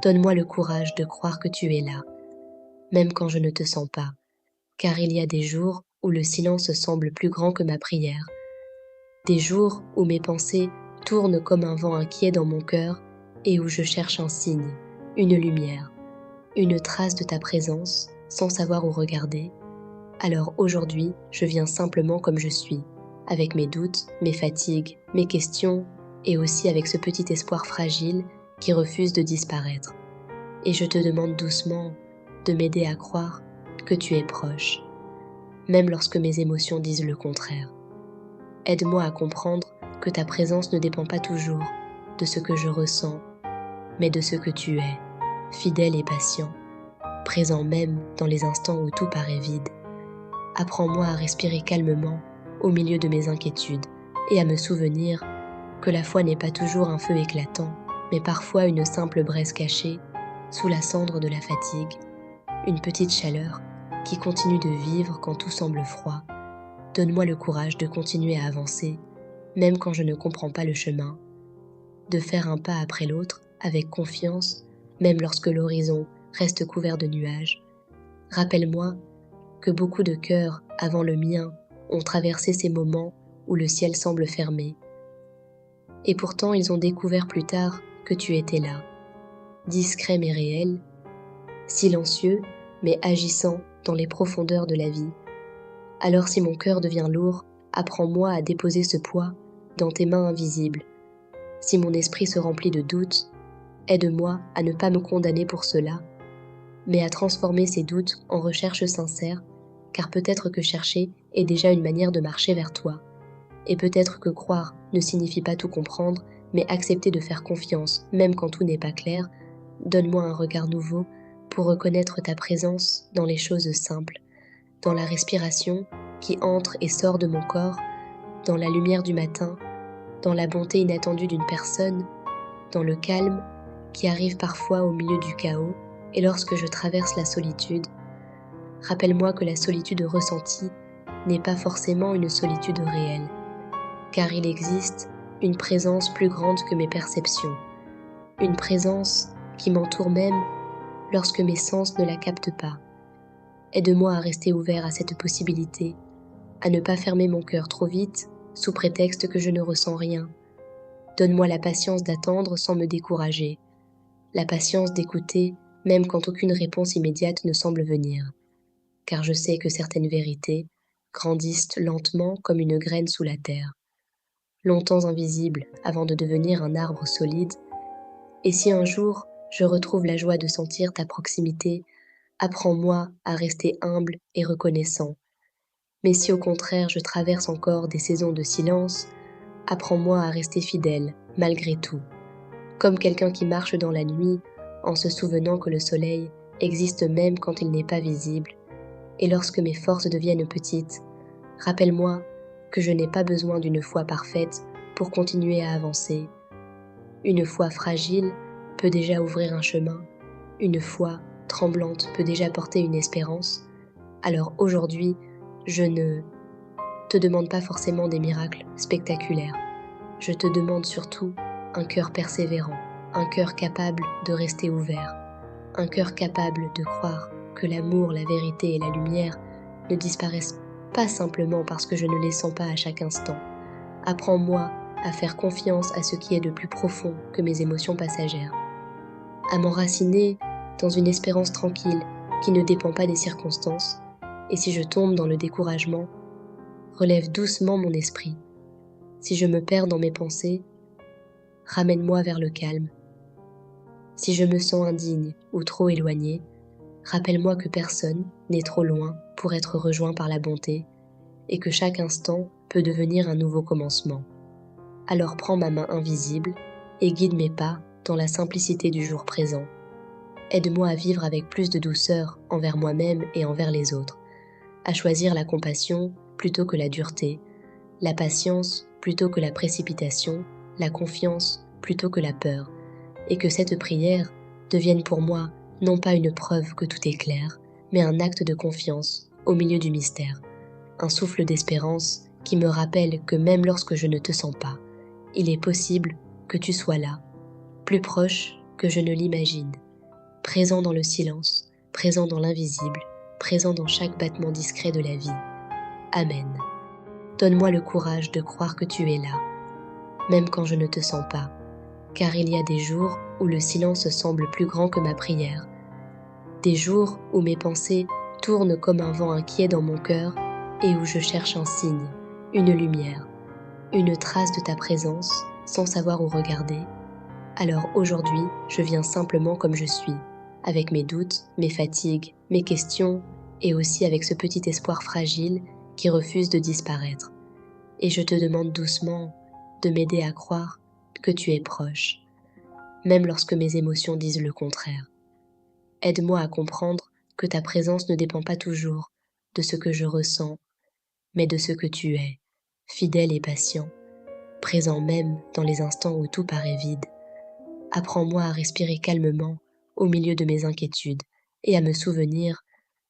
Donne-moi le courage de croire que tu es là, même quand je ne te sens pas, car il y a des jours où le silence semble plus grand que ma prière, des jours où mes pensées tournent comme un vent inquiet dans mon cœur et où je cherche un signe, une lumière, une trace de ta présence sans savoir où regarder. Alors aujourd'hui, je viens simplement comme je suis, avec mes doutes, mes fatigues, mes questions et aussi avec ce petit espoir fragile qui refuse de disparaître. Et je te demande doucement de m'aider à croire que tu es proche, même lorsque mes émotions disent le contraire. Aide-moi à comprendre que ta présence ne dépend pas toujours de ce que je ressens, mais de ce que tu es, fidèle et patient, présent même dans les instants où tout paraît vide. Apprends-moi à respirer calmement au milieu de mes inquiétudes et à me souvenir que la foi n'est pas toujours un feu éclatant, mais parfois une simple braise cachée sous la cendre de la fatigue, une petite chaleur qui continue de vivre quand tout semble froid. Donne-moi le courage de continuer à avancer, même quand je ne comprends pas le chemin, de faire un pas après l'autre avec confiance, même lorsque l'horizon reste couvert de nuages. Rappelle-moi que beaucoup de cœurs avant le mien ont traversé ces moments où le ciel semble fermé. Et pourtant ils ont découvert plus tard que tu étais là, discret mais réel, silencieux mais agissant dans les profondeurs de la vie. Alors si mon cœur devient lourd, apprends-moi à déposer ce poids dans tes mains invisibles. Si mon esprit se remplit de doutes, aide-moi à ne pas me condamner pour cela, mais à transformer ces doutes en recherche sincère, car peut-être que chercher est déjà une manière de marcher vers toi. Et peut-être que croire ne signifie pas tout comprendre, mais accepter de faire confiance, même quand tout n'est pas clair. Donne-moi un regard nouveau pour reconnaître ta présence dans les choses simples, dans la respiration qui entre et sort de mon corps, dans la lumière du matin, dans la bonté inattendue d'une personne, dans le calme qui arrive parfois au milieu du chaos, et lorsque je traverse la solitude. Rappelle-moi que la solitude ressentie n'est pas forcément une solitude réelle, car il existe une présence plus grande que mes perceptions, une présence qui m'entoure même lorsque mes sens ne la captent pas. Aide-moi à rester ouvert à cette possibilité, à ne pas fermer mon cœur trop vite sous prétexte que je ne ressens rien. Donne-moi la patience d'attendre sans me décourager, la patience d'écouter même quand aucune réponse immédiate ne semble venir, car je sais que certaines vérités grandissent lentement comme une graine sous la terre, longtemps invisible avant de devenir un arbre solide. Et si un jour je retrouve la joie de sentir ta proximité, apprends-moi à rester humble et reconnaissant. Mais si au contraire je traverse encore des saisons de silence, apprends-moi à rester fidèle malgré tout, comme quelqu'un qui marche dans la nuit en se souvenant que le soleil existe même quand il n'est pas visible. Et lorsque mes forces deviennent petites, rappelle-moi que je n'ai pas besoin d'une foi parfaite pour continuer à avancer. Une foi fragile peut déjà ouvrir un chemin. Une foi tremblante peut déjà porter une espérance. Alors aujourd'hui, je ne te demande pas forcément des miracles spectaculaires. Je te demande surtout un cœur persévérant, un cœur capable de rester ouvert, un cœur capable de croire que l'amour, la vérité et la lumière ne disparaissent pas simplement parce que je ne les sens pas à chaque instant. Apprends-moi à faire confiance à ce qui est de plus profond que mes émotions passagères, à m'enraciner dans une espérance tranquille qui ne dépend pas des circonstances, et si je tombe dans le découragement, relève doucement mon esprit. Si je me perds dans mes pensées, ramène-moi vers le calme. Si je me sens indigne ou trop éloigné, rappelle-moi que personne n'est trop loin pour être rejoint par la bonté et que chaque instant peut devenir un nouveau commencement. Alors prends ma main invisible et guide mes pas dans la simplicité du jour présent. Aide-moi à vivre avec plus de douceur envers moi-même et envers les autres, à choisir la compassion plutôt que la dureté, la patience plutôt que la précipitation, la confiance plutôt que la peur, et que cette prière devienne pour moi non pas une preuve que tout est clair, mais un acte de confiance au milieu du mystère, un souffle d'espérance qui me rappelle que même lorsque je ne te sens pas, il est possible que tu sois là, plus proche que je ne l'imagine. présent dans le silence, présent dans l'invisible, présent dans chaque battement discret de la vie. Amen. Donne-moi le courage de croire que tu es là, même quand je ne te sens pas, car il y a des jours où le silence semble plus grand que ma prière, des jours où mes pensées tournent comme un vent inquiet dans mon cœur et où je cherche un signe, une lumière, une trace de ta présence sans savoir où regarder. Alors aujourd'hui, je viens simplement comme je suis, avec mes doutes, mes fatigues, mes questions et aussi avec ce petit espoir fragile qui refuse de disparaître. Et je te demande doucement de m'aider à croire que tu es proche, même lorsque mes émotions disent le contraire. Aide-moi à comprendre que ta présence ne dépend pas toujours de ce que je ressens, mais de ce que tu es, fidèle et patient, présent même dans les instants où tout paraît vide. Apprends-moi à respirer calmement au milieu de mes inquiétudes et à me souvenir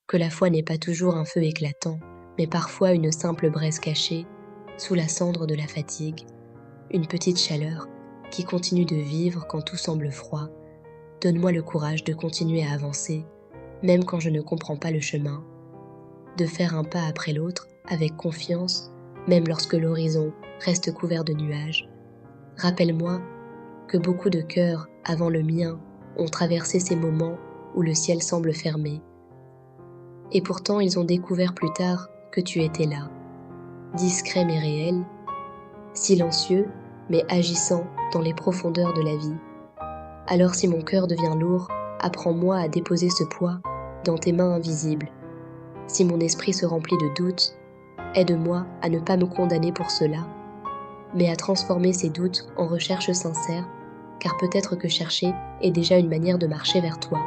que la foi n'est pas toujours un feu éclatant, mais parfois une simple braise cachée sous la cendre de la fatigue, une petite chaleur qui continue de vivre quand tout semble froid. Donne-moi le courage de continuer à avancer, même quand je ne comprends pas le chemin, de faire un pas après l'autre avec confiance, même lorsque l'horizon reste couvert de nuages. Rappelle-moi que beaucoup de cœurs avant le mien ont traversé ces moments où le ciel semble fermé. Et pourtant ils ont découvert plus tard que tu étais là, discret mais réel, silencieux mais agissant dans les profondeurs de la vie. Alors si mon cœur devient lourd, apprends-moi à déposer ce poids dans tes mains invisibles. Si mon esprit se remplit de doutes, aide-moi à ne pas me condamner pour cela, mais à transformer ces doutes en recherche sincère, car peut-être que chercher est déjà une manière de marcher vers toi.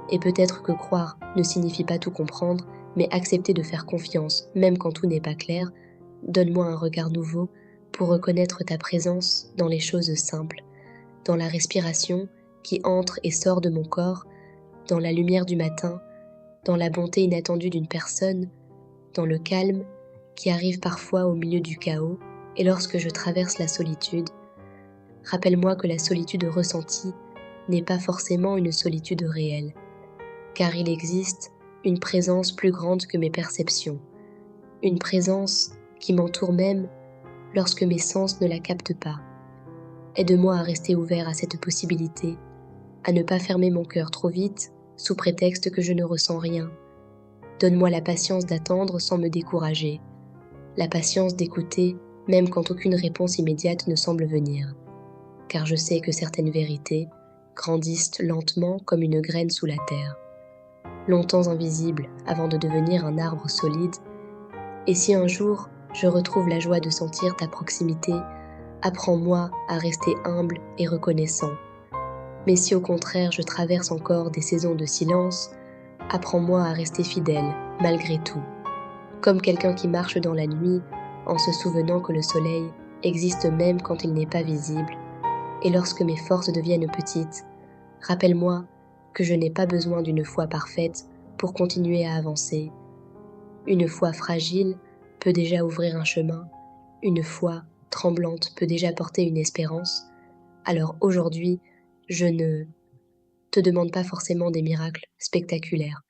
Et peut-être que croire ne signifie pas tout comprendre, mais accepter de faire confiance, même quand tout n'est pas clair. Donne-moi un regard nouveau pour reconnaître ta présence dans les choses simples, dans la respiration qui entre et sort de mon corps, dans la lumière du matin, dans la bonté inattendue d'une personne, dans le calme qui arrive parfois au milieu du chaos, et lorsque je traverse la solitude. Rappelle-moi que la solitude ressentie n'est pas forcément une solitude réelle, car il existe une présence plus grande que mes perceptions, une présence qui m'entoure même lorsque mes sens ne la captent pas. Aide-moi à rester ouvert à cette possibilité, à ne pas fermer mon cœur trop vite sous prétexte que je ne ressens rien. Donne-moi la patience d'attendre sans me décourager, la patience d'écouter même quand aucune réponse immédiate ne semble venir, car je sais que certaines vérités grandissent lentement comme une graine sous la terre, longtemps invisible avant de devenir un arbre solide. Et si un jour je retrouve la joie de sentir ta proximité, apprends-moi à rester humble et reconnaissant. Mais si au contraire je traverse encore des saisons de silence, apprends-moi à rester fidèle malgré tout, comme quelqu'un qui marche dans la nuit en se souvenant que le soleil existe même quand il n'est pas visible. Et lorsque mes forces deviennent petites, rappelle-moi que je n'ai pas besoin d'une foi parfaite pour continuer à avancer. Une foi fragile peut déjà ouvrir un chemin, une foi tremblante peut déjà porter une espérance. Alors aujourd'hui, je ne te demande pas forcément des miracles spectaculaires.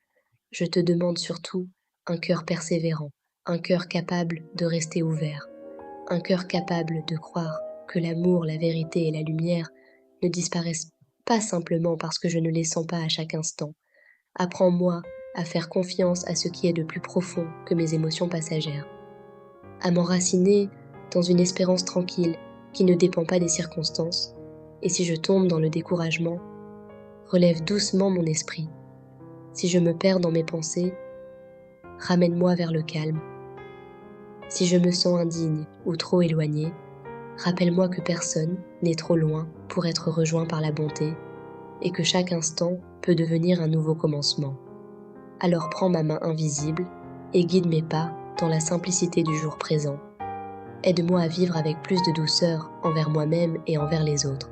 Je te demande surtout un cœur persévérant, un cœur capable de rester ouvert, un cœur capable de croire que l'amour, la vérité et la lumière ne disparaissent pas simplement parce que je ne les sens pas à chaque instant. Apprends-moi à faire confiance à ce qui est de plus profond que mes émotions passagères, à m'enraciner dans une espérance tranquille qui ne dépend pas des circonstances. Et si je tombe dans le découragement, relève doucement mon esprit. Si je me perds dans mes pensées, ramène-moi vers le calme. Si je me sens indigne ou trop éloigné, rappelle-moi que personne n'est trop loin pour être rejoint par la bonté et que chaque instant peut devenir un nouveau commencement. Alors prends ma main invisible et guide mes pas dans la simplicité du jour présent. Aide-moi à vivre avec plus de douceur envers moi-même et envers les autres,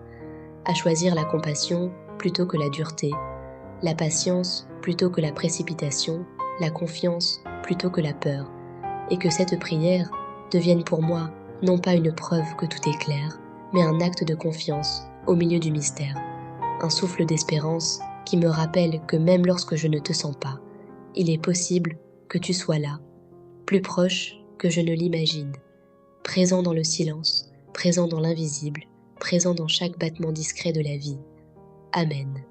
à choisir la compassion plutôt que la dureté, la patience plutôt que la précipitation, la confiance plutôt que la peur, et que cette prière devienne pour moi non pas une preuve que tout est clair, mais un acte de confiance au milieu du mystère, un souffle d'espérance qui me rappelle que même lorsque je ne te sens pas, il est possible que tu sois là, plus proche que je ne l'imagine, présent dans le silence, présent dans l'invisible, présent dans chaque battement discret de la vie. Amen.